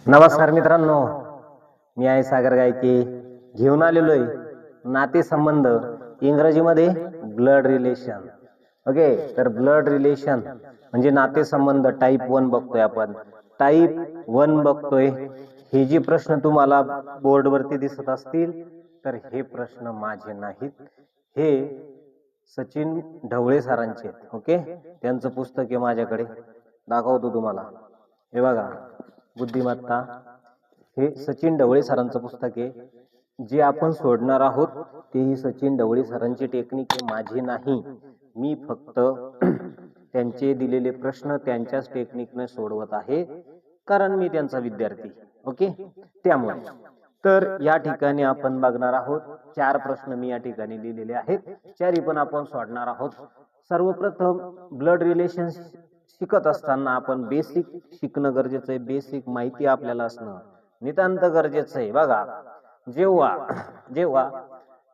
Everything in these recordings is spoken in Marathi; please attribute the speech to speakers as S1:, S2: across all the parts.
S1: नमस्कार मित्रांनो, मी आहे सागर गायके. घेऊन आलेलो आहे नातेसंबंध, इंग्रजीमध्ये ब्लड रिलेशन. ओके, तर ब्लड रिलेशन म्हणजे नातेसंबंध टाईप 1 बघतोय आपण. टाईप 1 बघतोय. हे जे प्रश्न तुम्हाला बोर्डवरती दिसत असतील तर हे प्रश्न माझे नाहीत, हे सचिन ढवळे सरांचे आहेत. ओके, त्यांचं पुस्तक आहे माझ्याकडे, दाखवतो तुम्हाला. हे बघा, बुद्धिमत्ता. हे सचिन ढवळे सरांचं पुस्तक आहे. जे आपण सोडणार आहोत तेही सचिन ढवळे सरांची टेक्निक आहे, माझी नाही. मी फक्त त्यांचे दिलेले प्रश्न त्यांच्याच टेक्निकने सोडवत आहे, कारण मी त्यांचा विद्यार्थी. ओके, त्यामुळे तर या ठिकाणी आपण बघणार आहोत 4 प्रश्न मी या ठिकाणी लिहिलेले आहेत. 4ही पण आपण सोडणार आहोत. सर्वप्रथम ब्लड रिलेशन शिकत असताना आपण बेसिक शिकणं गरजेचं आहे. बेसिक माहिती आपल्याला असणं नितांत गरजेचं आहे. बघा, जेव्हा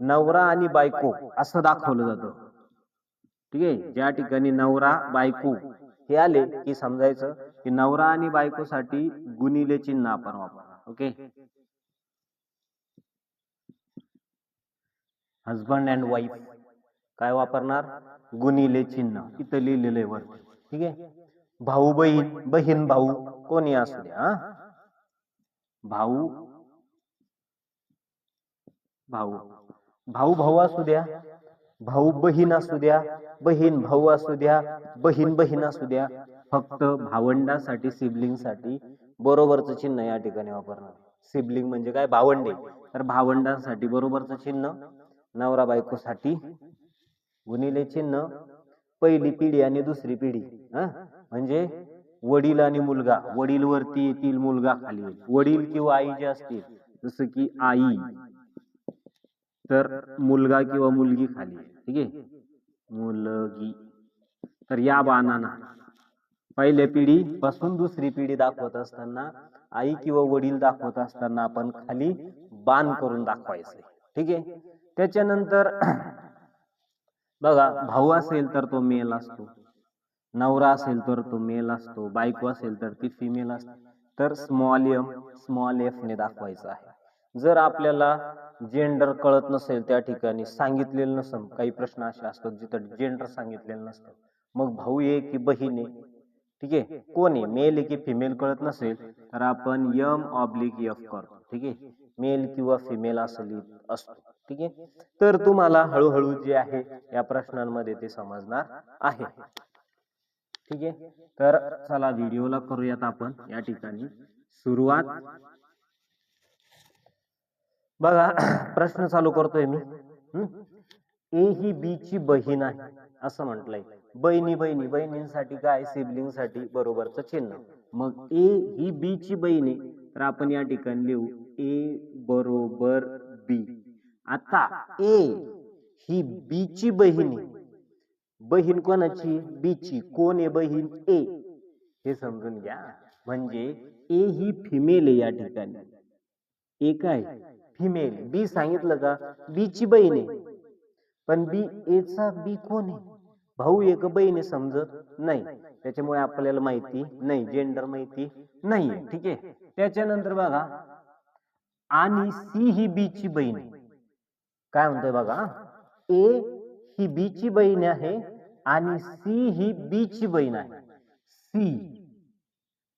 S1: नवरा आणि बायको असं दाखवलं जातं, ठीक आहे, ज्या ठिकाणी नवरा बायको हे आले की समजायचं की नवरा आणि बायकोसाठी गुणिले चिन्ह आपण वापरणार. ओके, हजबंड अँड वाईफ काय वापरणार? गुणिले चिन्ह. इथं लिहिलेलं आहे वर. ठीक आहे, भाऊ बहीण, बहीण भाऊ कोणी असू द्या, भाऊ भाऊ भाऊ भाऊ असू द्या, भाऊ बहीण असू द्या, बहीण भाऊ असू द्या, बहीण बहीण असू द्या, फक्त भावंडासाठी सिबलिंगसाठी बरोबरचं चिन्ह या ठिकाणी वापरणार. सिबलिंग म्हणजे काय? भावंडे. तर भावंडांसाठी बरोबरचं चिन्ह, नवरा बायकोसाठी गुणिले चिन्ह. पहिली पिढी आणि दुसरी पिढी, म्हणजे वडील आणि मुलगा, वडील वरती येतील, मुलगा खाली येईल. वडील किंवा आई जे असतील, जसं की आई, तर मुलगा किंवा मुलगी खाली आहे. ठीक आहे, मुलगी. तर या बाणानं पहिल्या पिढी पासून दुसरी पिढी दाखवत असताना, आई किंवा वडील दाखवत असताना आपण खाली बाण करून दाखवायचं. ठीक आहे, त्याच्यानंतर बघा, भाऊ असेल तर तो मेल असतो, नवरा असेल तर तो मेल असतो, बायको असेल तर ती फिमेल असते. तर स्मॉल एम स्मॉल एफ ने दाखवायचं आहे. जर आपल्याला जेंडर कळत नसेल, त्या ठिकाणी सांगितलेलं नसेल, काही प्रश्न असे असतात जिथं जेंडर सांगितलेलं नसतं, मग भाऊ आहे की बहीण आहे, ठीक आहे, कोण आहे, मेल आहे की फिमेल कळत नसेल, तर आपण M/F करतो. ठीक आहे, मेल किंवा फिमेल असं असतो. ठीक आहे, तर तुम्हाला हळूहळू जे आहे या प्रश्नांमध्ये ते समजणार आहे. ठीक आहे, तर चला व्हिडिओला करूयात आपण या ठिकाणी सुरुवात. बघा, प्रश्न चालू करतोय मी. ए ही बी ची बहीण आहे असं म्हटलंय. बहिणी बहिणी बहिणींसाठी काय? सिबलिंगसाठी बरोबरचं चिन्ह. मग ए ही बी ची बहीण आहे, तर आपण या ठिकाणी लिहू ए बरोबर बी. आता ए ही बी ची बहीण आहे. बहीण कोणाची? बी ची. कोण आहे बहीण? ए. हे समजून घ्या. म्हणजे ए ही फिमेल आहे या ठिकाणी. ए काय? फिमेल. बी सांगितलं का? बी ची बहीण आहे. पण बी एचा बी कोण आहे? भाऊ आहे का बहीण आहे समजत नाही. त्याच्यामुळे आपल्याला माहिती नाही, जेंडर माहिती नाहीये. ठीक आहे, त्याच्यानंतर बघा, आणि सी ही बी ची बहीण आहे. काय म्हणतोय बघा, ए ही बी ची बहीण आहे आणि सी ही बी ची बहीण आहे. सी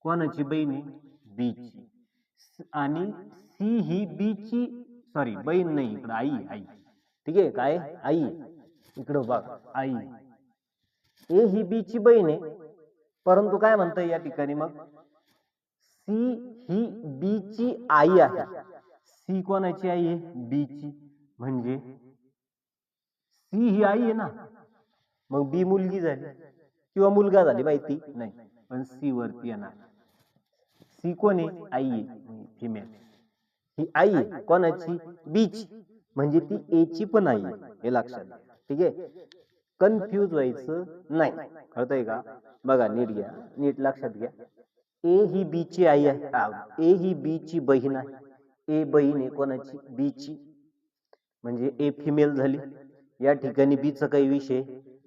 S1: कोणाची बहीण आहे? बी ची. आणि सी ही बी ची, सॉरी बहीण नाही, इकडे आई. आई, ठीक आहे, काय? आई. इकडं बघ, आई. ए ही बी ची बहीण आहे, परंतु काय म्हणतंय या ठिकाणी, मग सी ही बी ची आई आहे. सी कोणाची आई आहे? बी ची. म्हणजे सी ही आई आहे ना, मग बी मुलगी झाली किंवा मुलगा झाली, माहिती नाही, पण सी वरती येणार. सी कोण आहे? आई आहे, फिमेल. ही आई कोणाची? बी ची. म्हणजे ती ए ची पण आई आहे, हे लक्षात घ्या. ठीक आहे, कन्फ्यूज व्हायचं नाही. कळतंय का? बघा, नीट घ्या, नीट लक्षात घ्या. ए ही बी ची आई आहे, ए ही बी ची बहीण आहे. ए बहीण आहे कोणाची? बी ची. म्हणजे ए फिमेल झाली. या ठिकाणी बी चा काही विषय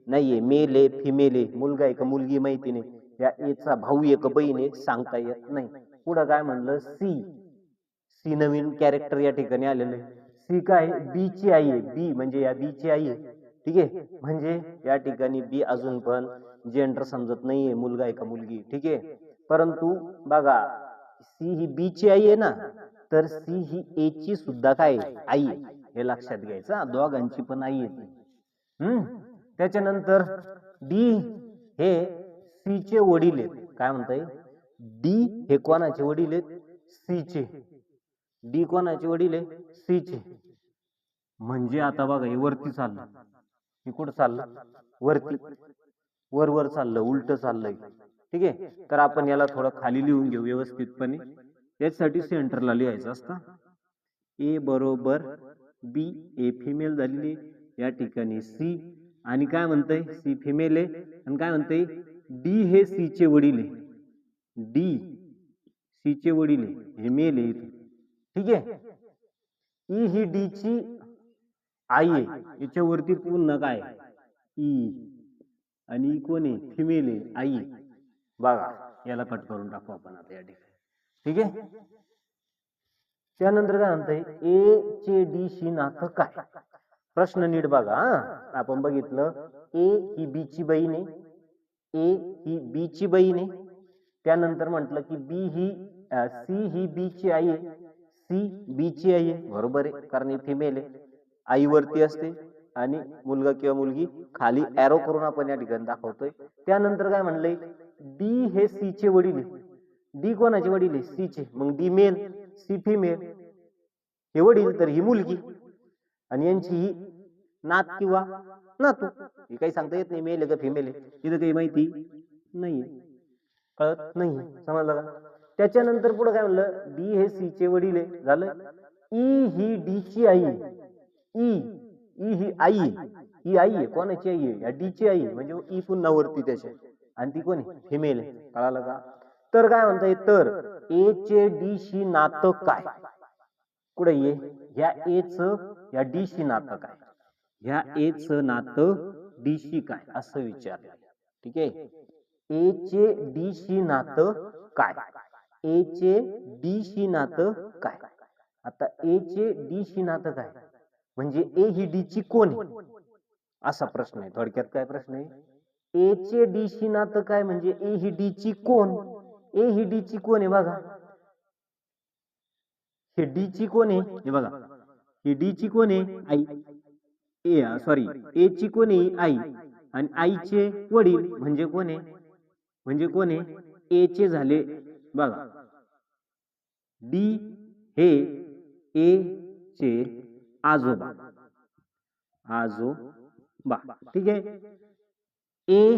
S1: नाहीये. मेल आहे, फिमेल आहे, मुलगा आहे का मुलगी माहिती नाही, या एचा भाऊ आहे का बहीण आहे सांगता येत नाही. पुढं काय म्हणलं सी नवीन कॅरेक्टर या ठिकाणी आलेलं आहे. सी काय बी ची आई आहे. बी म्हणजे या बी ची आई आहे. ठीक आहे, म्हणजे या ठिकाणी बी अजून पण जेंडर समजत नाहीये, मुलगा आहे का मुलगी. ठीक आहे, परंतु बघा सी ही बी ची आई आहे ना, तर सी ही ए ची सुद्धा काय आई आहे, हे लक्षात घ्यायचं. दोघांची पण आई आहे. त्याच्यानंतर डी हे सी चे वडील आहेत. काय म्हणताय, डी हे कोणाचे वडील आहेत, सी चे. डी कोणाचे वडील आहे, सी चे. म्हणजे आता बघा हे वरती चाललं, हे कुठं चाललं, वरती, वर चाललं, उलट चाललंय. ठीक आहे, तर आपण याला थोडं खाली लिहून घेऊ व्यवस्थितपणे. याच्यासाठी सेंटरला लिहायचं असतं. ए बरोबर बी, ए फिमेल झालेली या ठिकाणी सी, आणि काय म्हणतंय सी फिमेल आहे, आणि काय म्हणतंय डी हे सी चे वडील आहे. डी सी चे वडील आहे, हे मेल आहे इथे. ठीक आहे, ई ही डी ची आई आहे. याच्यावरती पुन्हा काय ई, आणि ई कोण आहे, फिमेल आहे, आई. बघा याला कट करून टाकू आपण आता या ठिकाणी. ठीक आहे, त्यानंतर काय म्हणतंय ए चे डी शी नातं काय. प्रश्न नीट बघा. आपण बघितलं ए ही बी ची बहीण आहे, ए ही बी ची बहीण आहे. त्यानंतर म्हटलं की बी ही सी ही बी ची आई आहे, सी बी ची आई आहे. बरोबर आहे, कारण ही फिमेल आहे, आई वरती असते आणि मुलगा किंवा मुलगी खाली एरो करून आपण या ठिकाणी दाखवतोय. त्यानंतर काय म्हणलंय डी हे सी चे वडील आहे. डी कोणाचे वडील आहे, सी चे. मग डी मेल, सी फिमेल, हे वडील तर ही मुलगी, आणि यांची ही नात किंवा नातू. हे काही सांगता येत नाही मेल आहे का फिमेल आहे, तिथं काही माहिती नाहीये, कळत नाही. समजलं का. त्याच्यानंतर पुढे काय म्हणलं डी हे सी चे वडील आहे, झालं. ई ही डी ची आई आहे. ई ही आई, ही आई आहे, कोणाची आई आहे, या डी ची आई, म्हणजे ई पुन्हा वरती त्याच्या, आणि ती कोणी फिमेल आहे. कळालं का. तर काय म्हणताय, तर ए चे डी शी नातं काय. कुठे ये, ह्या ए च या डी शी नातं काय, ह्या ए च नातं डी शी काय असं विचारलं. ठीक आहे, ए चे डी शी नातं काय, ए चे डी शी नातं काय. आता ए चे डी शी नातं काय म्हणजे ए ही डी ची कोण आहे, असा प्रश्न आहे. थोडक्यात काय प्रश्न आहे, ए चे डी शी नातं काय म्हणजे ए ही डी ची कोण. ए ही डी ची कोण आहे बघा, हे डी ची कोण आहे, हे बघा ही डी ची कोण आहे, आई. ए सॉरी, ए ची कोण आहे, आई, आणि आईचे वडील म्हणजे कोण आहे, म्हणजे कोण आहे, ए चे झाले बघा. डी हे ए चे आजोबा, आजोबा. ठीक आहे, ए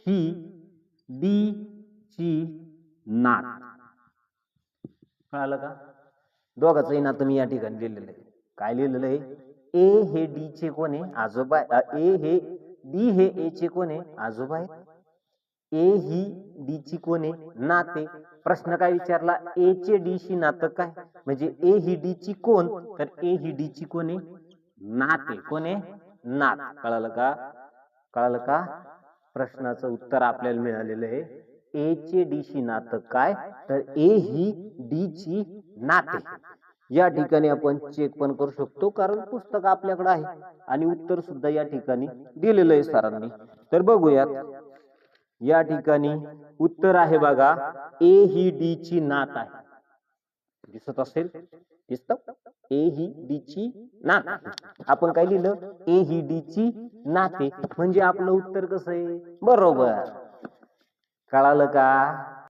S1: ही डी ची नात. कळालं का. दोघांचंही नातं मी या ठिकाणी लिहिलेलं आहे. काय लिहिलेलं आहे, ए हे डी चे कोण आहे, आजोबा. ए हे डी हे ए चे कोण आहे, आजोबा आहे. ए ही डी ची कोण आहे, नाते. प्रश्न काय विचारला, ए चे डी शी नातं काय म्हणजे ए ही डी ची कोण, तर ए ही डी ची कोण आहे, नाते. कोण आहे, नात. कळालं का. कळालं का. प्रश्नाचं उत्तर आपल्याला मिळालेलं आहे, ए चे डी शी नातं काय, तर ए ही डी ची नाते. या ठिकाणी आपण चेक पण करू शकतो, कारण पुस्तक आपल्याकडे आहे आणि उत्तर सुद्धा या ठिकाणी दिलेलं आहे सरांनी. तर बघूयात, या ठिकाणी उत्तर आहे बघा, ए ही डी ची नात आहे. दिसत असेल, दिसत, ए ही डी ची नात. आपण काय लिहिलं, ए ही डी ची नाते, म्हणजे आपलं उत्तर कसं आहे, बरोबर. कळालं का.